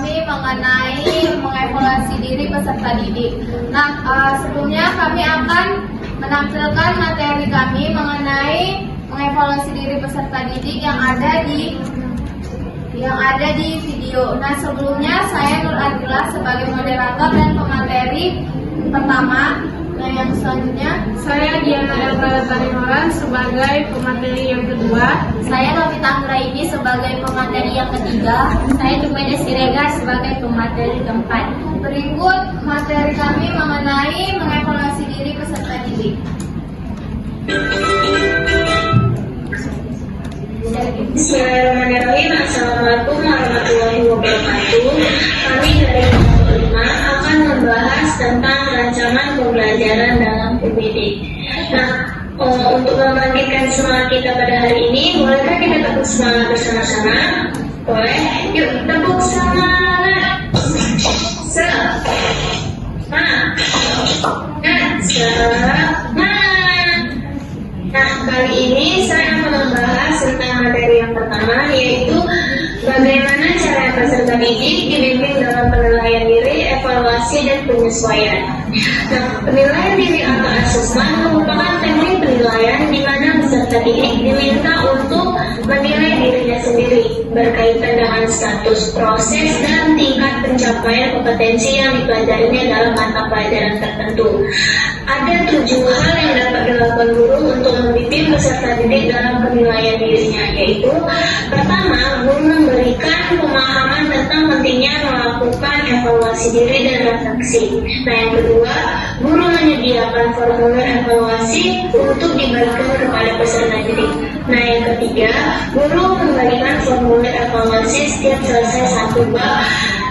kami mengenai mengevaluasi diri peserta didik. Nah, sebelumnya kami akan menampilkan materi kami mengenai mengevaluasi diri peserta didik yang ada di video. Nah, sebelumnya saya Nur Adila sebagai moderator dan pemateri pertama. Nah, yang selanjutnya Saya Diana Elvira Tarihoran sebagai pemateri yang kedua. saya Novita Anggraini sebagai pemateri yang ketiga. Saya Jumeda Siregar sebagai pemateri keempat. Berikut materi kami mengenai mengevaluasi diri peserta didik. Bismillahirrahmanirrahim. Assalamualaikum warahmatullahi wabarakatuh. Kami dari kelompok 5 akan membahas tentang rancangan pembelajaran dalam PBD. Nah, untuk membangkitkan semangat kita pada hari ini, bolehkah kita tepuk semangat bersama-sama? Boleh? Yuk, tepuk semangat. Nah, kali ini saya akan membahas tentang materi yang pertama, yaitu bagaimana cara peserta didik dibimbing dalam penilaian diri, evaluasi, dan penyesuaian. Nah, penilaian diri atau asesmen merupakan teknik penilaian di mana peserta didik diminta untuk menilai dirinya sendiri berkaitan dengan status, proses, dan tingkat pencapaian kompetensi yang dipelajarinya dalam mata pelajaran tertentu. Ada 7 hal yang dapat dilakukan guru untuk membimbing peserta didik dalam penilaian dirinya, yaitu pertama, guru memberikan pemahaman tentang pentingnya melakukan evaluasi diri dan refleksi. Nah, yang kedua, guru menyediakan formulir evaluasi untuk diberikan kepada peserta didik. Nah, yang ketiga, guru memberikan formulir evaluasi setiap selesai satu bab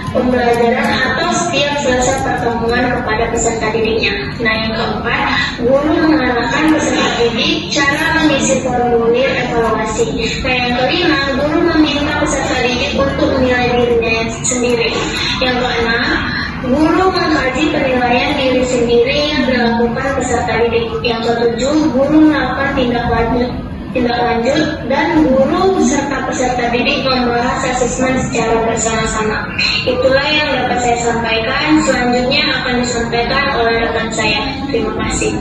pembelajaran atau setiap selesai pertemuan kepada peserta didiknya. Nah, yang keempat, guru mengarahkan peserta didik cara mengisi formulir evaluasi. Nah, yang kelima, guru meminta peserta didik untuk menilai dirinya sendiri. Yang keenam, guru mengkaji penilaian diri sendiri yang dilakukan peserta didik. Yang ketujuh, guru melakukan tindak lanjut dan guru serta peserta didik membahas asesmen secara bersama-sama. Itulah yang dapat saya sampaikan. Selanjutnya akan disampaikan oleh rekan saya. Terima kasih.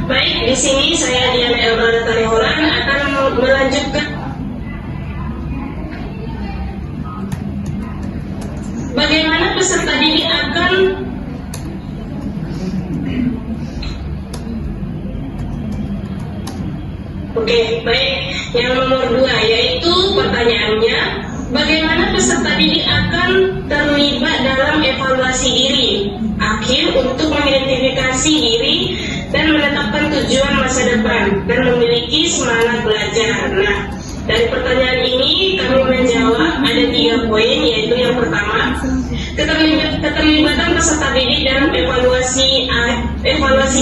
Baik, di sini saya Diana Elvira Tarihoran akan melanjutkan bagaimana peserta didik akan baik. Yang nomor 2 yaitu pertanyaannya, bagaimana peserta didik akan terlibat dalam evaluasi diri akhir untuk mengidentifikasi diri dan menetapkan tujuan masa depan dan memiliki semangat belajar. Nah, dari pertanyaan ini kami menjawab ada 3 poin, yaitu yang pertama, keterlibatan peserta didik dalam evaluasi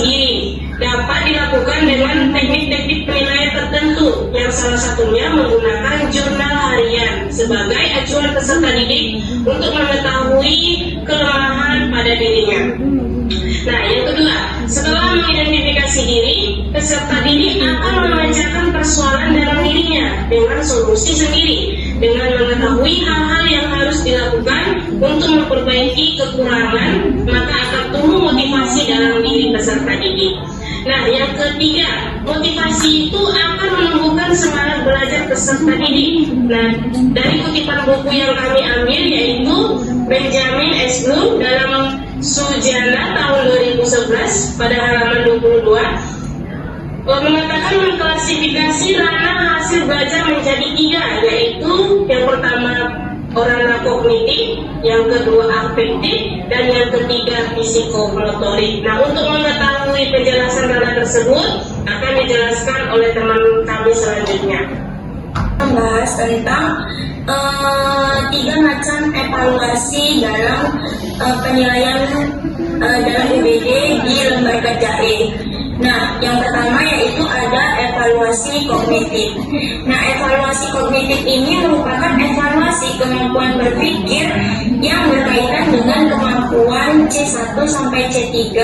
diri dapat dilakukan dengan teknik-teknik penilaian tertentu, yang salah satunya menggunakan jurnal harian sebagai acuan peserta didik untuk mengetahui kelemahan pada dirinya. Nah, yang kedua, setelah mengidentifikasi diri, peserta didik akan memecahkan persoalan dalam dirinya dengan solusi sendiri, dengan mengetahui hal-hal yang harus dilakukan untuk memperbaiki kekurangan, maka akan tumbuh motivasi dalam diri peserta didik. Nah, yang ketiga, motivasi itu akan menumbuhkan semangat belajar peserta didik. Nah, dari kutipan buku yang kami ambil yaitu Benjamin S. Bloom dalam Sujana tahun 2011 pada halaman 22 mengatakan mengklasifikasi ranah hasil belajar menjadi 3, yaitu yang pertama orana kognitif, yang kedua afektif, dan yang ketiga psikomotorik. Nah, untuk mengetahui penjelasan ranah tersebut akan dijelaskan oleh teman kami selanjutnya. Membahas tentang 3 macam evaluasi dalam penilaian dalam UBD di lembaga jaring. Nah, yang pertama yaitu ada evaluasi kognitif. Nah, evaluasi kognitif ini merupakan evaluasi kemampuan berpikir yang berkaitan dengan kemampuan C1 sampai C3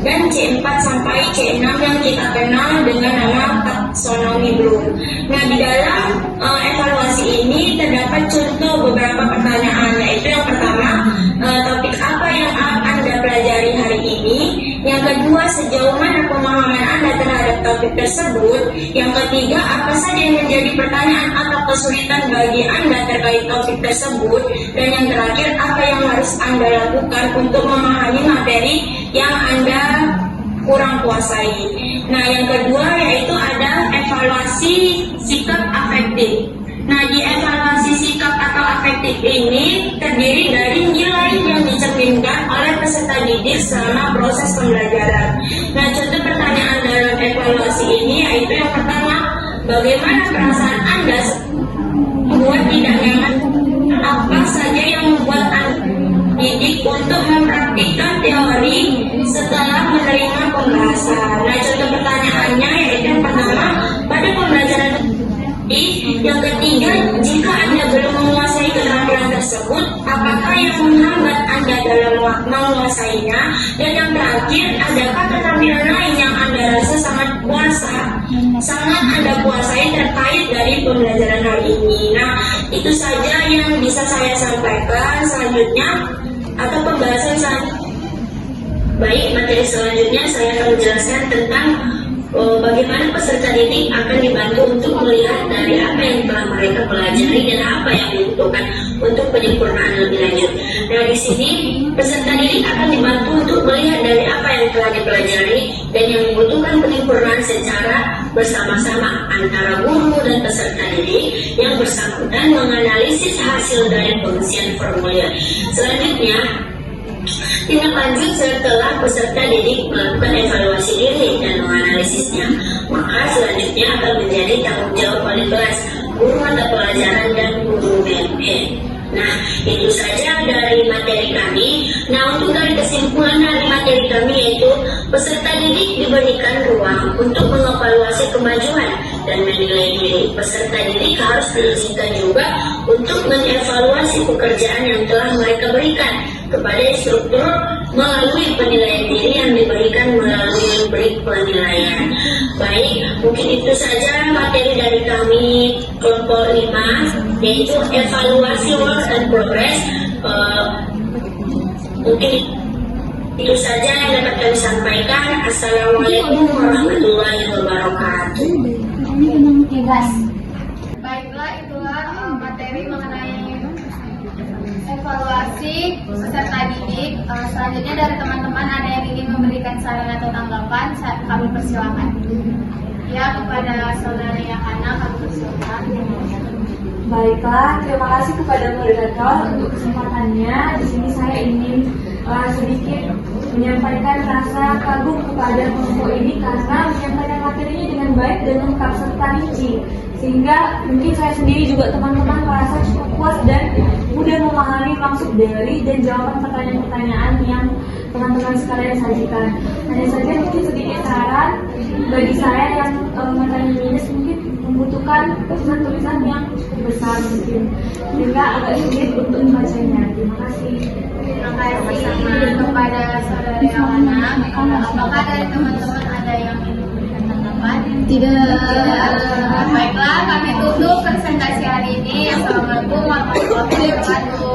dan C4 sampai C6 yang kita kenal dengan nama taksonomi Bloom. Nah, di dalam evaluasi ini terdapat contoh beberapa pertanyaan, yaitu yang pertama, topik apa yang Anda pelajari hari ini? Yang kedua, sejauh mana pemahaman Anda terhadap topik tersebut? Yang ketiga, apa saja yang menjadi pertanyaan atau kesulitan bagi Anda terkait topik tersebut? Dan yang terakhir, apa yang harus Anda lakukan untuk memahami materi yang Anda kurang kuasai? Nah, yang kedua yaitu ada evaluasi sikap afektif. Nah, di evaluasi sikap atau afektif ini terdiri dari nilai yang dicerminkan oleh peserta didik selama proses pembelajaran. Nah, contoh pertanyaan dalam evaluasi ini yaitu yang pertama, bagaimana perasaan Anda membuat tidak nyaman? Apa saja yang membuat Anda didik untuk mempraktikkan teori setelah menerima pembahasan? Nah, contoh pertanyaannya yaitu yang pertama, pada pembelajaran yang ketiga, jika Anda belum menguasai keterampilan tersebut, apakah yang menghambat Anda dalam menguasainya? Dan yang terakhir, adakah keterampilan lain yang Anda rasa sangat Anda kuasai terkait dari pembelajaran hari ini? Nah, itu saja yang bisa saya sampaikan. Selanjutnya, atau pembahasan selanjutnya. Baik, materi selanjutnya saya akan menjelaskan tentang bagaimana peserta didik akan dibantu untuk melihat dari apa yang telah mereka pelajari dan apa yang dibutuhkan untuk penyempurnaan lebih lanjut. Nah, di sini peserta didik akan dibantu untuk melihat dari apa yang telah dipelajari dan yang membutuhkan penyempurnaan secara bersama-sama antara guru dan peserta didik yang bersangkutan menganalisis hasil dari pengisian formulir. Selanjutnya, tindak lanjut setelah peserta didik melakukan evaluasi diri dan menganalisisnya, maka selanjutnya akan menjadi tanggung jawab wali kelas, guru mata pelajaran, dan guru BMN. Nah, itu saja dari materi kami. Nah, untuk dari kesimpulan dari materi kami yaitu peserta didik diberikan ruang untuk mengevaluasi kemajuan dan menilai diri. Peserta didik harus diizinkan juga untuk mengevaluasi pekerjaan yang telah mereka berikan kepada instruktur melalui penilaian diri yang diberikan melalui rubrik penilaian. Baik, mungkin itu saja materi dari kami kelompok 5, yaitu evaluasi work and progress. Mungkin itu saja yang dapat kami sampaikan. Assalamualaikum warahmatullahi wabarakatuh. Baiklah, itulah materi mengenai evaluasi peserta didik. Selanjutnya dari teman-teman ada yang ingin memberikan saran atau tanggapan, kami persilakan. Ya, kepada saudara Yakana kami persilakan. Baiklah, terima kasih kepada moderator untuk kesempatannya. Di sini saya ingin sedikit menyampaikan rasa kagum kepada kelompok ini karena menyampaikan materinya dengan baik dan lengkap serta rinci, sehingga mungkin saya sendiri juga teman-teman merasa cukup puas dan mudah memahami maksud dari dan jawaban pertanyaan-pertanyaan yang teman-teman sekalian sajikan. Hanya saja mungkin sedikit saran bagi saya yang materi minus mungkin membutuhkan tulisan-tulisan yang cukup besar mungkin, sehingga agak sulit untuk membacanya. Terima kasih. Terima kasih kepada saudara Yakana. Apakah dari teman-teman ada yang ingin memberikan tanggapan? Tidak. Baiklah, kami tutup presentasi hari ini. Assalamualaikum warahmatullahi wabarakatuh.